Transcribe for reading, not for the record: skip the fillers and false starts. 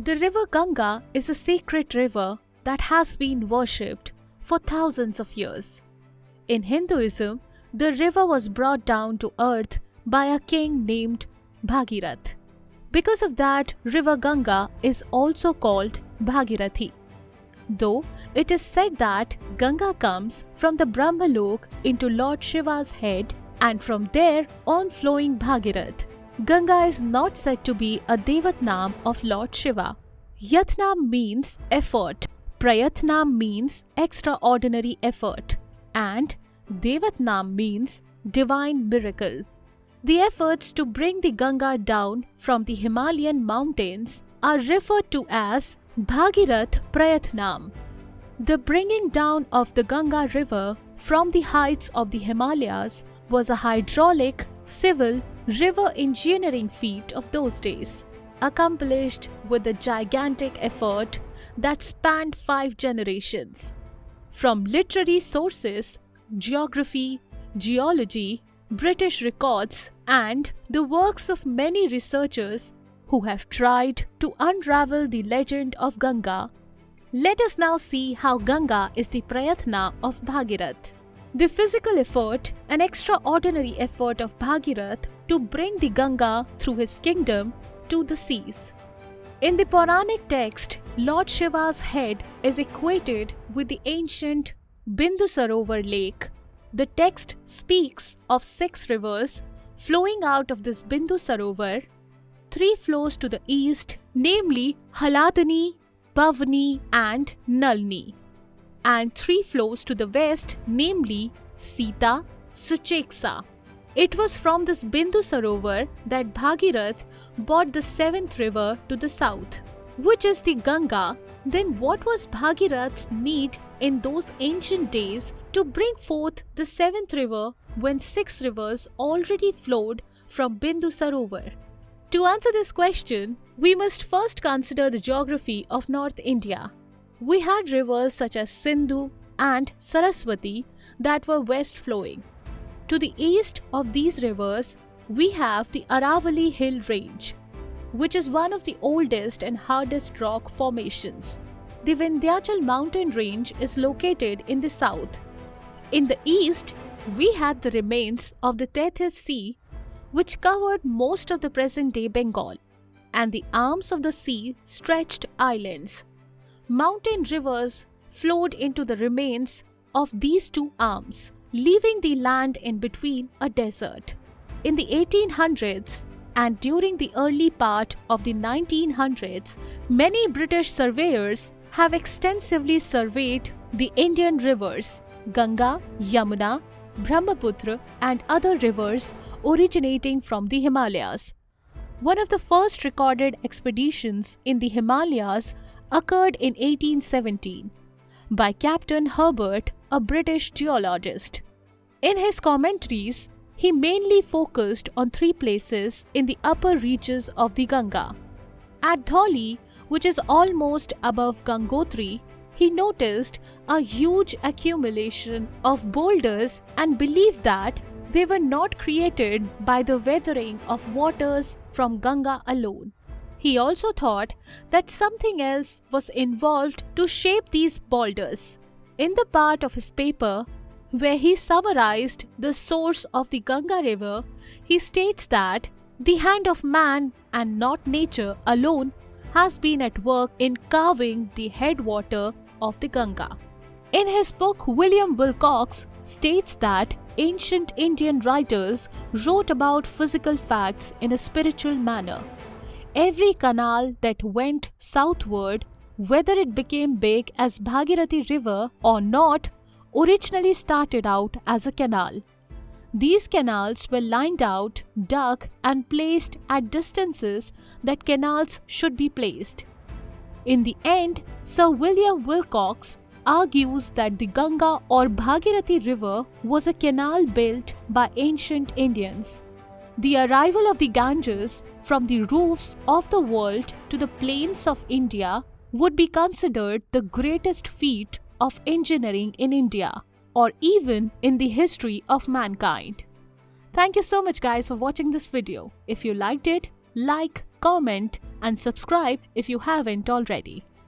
The river Ganga is a sacred river that has been worshipped for thousands of years. In Hinduism, the river was brought down to earth by a king named Bhagirath. Because of that, river Ganga is also called Bhagirathi. Though it is said that Ganga comes from the Brahma Lok into Lord Shiva's head and from there on flowing Bhagirath. Ganga is not said to be a Deivatanam of Lord Shiva. Yatnam means effort, Prayathna means extraordinary effort, and Deivatanam means divine miracle. The efforts to bring the Ganga down from the Himalayan mountains are referred to as Bhagirath Prayathnaam. The bringing down of the Ganga River from the heights of the Himalayas was a hydraulic, civil, river engineering feat of those days, accomplished with a gigantic effort that spanned 5 generations. From literary sources, geography, geology, British records, and the works of many researchers who have tried to unravel the legend of Ganga, let us now see how Ganga is the Prayathna of Bhagirath. The physical effort and extraordinary effort of Bhagirath to bring the Ganga through his kingdom to the seas. In the Puranic text, Lord Shiva's head is equated with the ancient Bindusarovar lake. The text speaks of 6 rivers flowing out of this Bindusarovar. 3 flows to the east, namely Haladani, Bhavani and Nalni, and 3 flows to the west, namely Sita, Sucheksa. It was from this Bindusarovar that Bhagirath brought the 7th river to the south, which is the Ganga. Then what was Bhagirath's need in those ancient days to bring forth the 7th river when 6 rivers already flowed from Bindusarovar? To answer this question, we must first consider the geography of North India. We had rivers such as Sindhu and Saraswati that were west flowing. To the east of these rivers, we have the Aravalli Hill Range, which is one of the oldest and hardest rock formations. The Vindhyachal mountain range is located in the south. In the east, we had the remains of the Tethys Sea, which covered most of the present-day Bengal, and the arms of the sea stretched islands. Mountain rivers flowed into the remains of these 2 arms, leaving the land in between a desert. In the 1800s and during the early part of the 1900s, many British surveyors have extensively surveyed the Indian rivers Ganga, Yamuna, Brahmaputra and other rivers originating from the Himalayas. One of the first recorded expeditions in the Himalayas occurred in 1817 by Captain Herbert, a British geologist. In his commentaries, he mainly focused on 3 places in the upper reaches of the Ganga. At Dholi, which is almost above Gangotri, he noticed a huge accumulation of boulders and believed that they were not created by the weathering of waters from Ganga alone. He also thought that something else was involved to shape these boulders. In the part of his paper where he summarized the source of the Ganga River, he states that the hand of man and not nature alone has been at work in carving the headwater of the Ganga. In his book, William Wilcox states that ancient Indian writers wrote about physical facts in a spiritual manner. Every canal that went southward, whether it became big as Bhagirathi River or not, originally started out as a canal. These canals were lined out, dug and placed at distances that canals should be placed. In the end, Sir William Wilcox argues that the Ganga or Bhagirathi River was a canal built by ancient Indians. The arrival of the Ganges from the roofs of the world to the plains of India would be considered the greatest feat of engineering in India, or even in the history of mankind. Thank you so much guys for watching this video. If you liked it, like, comment, and subscribe if you haven't already.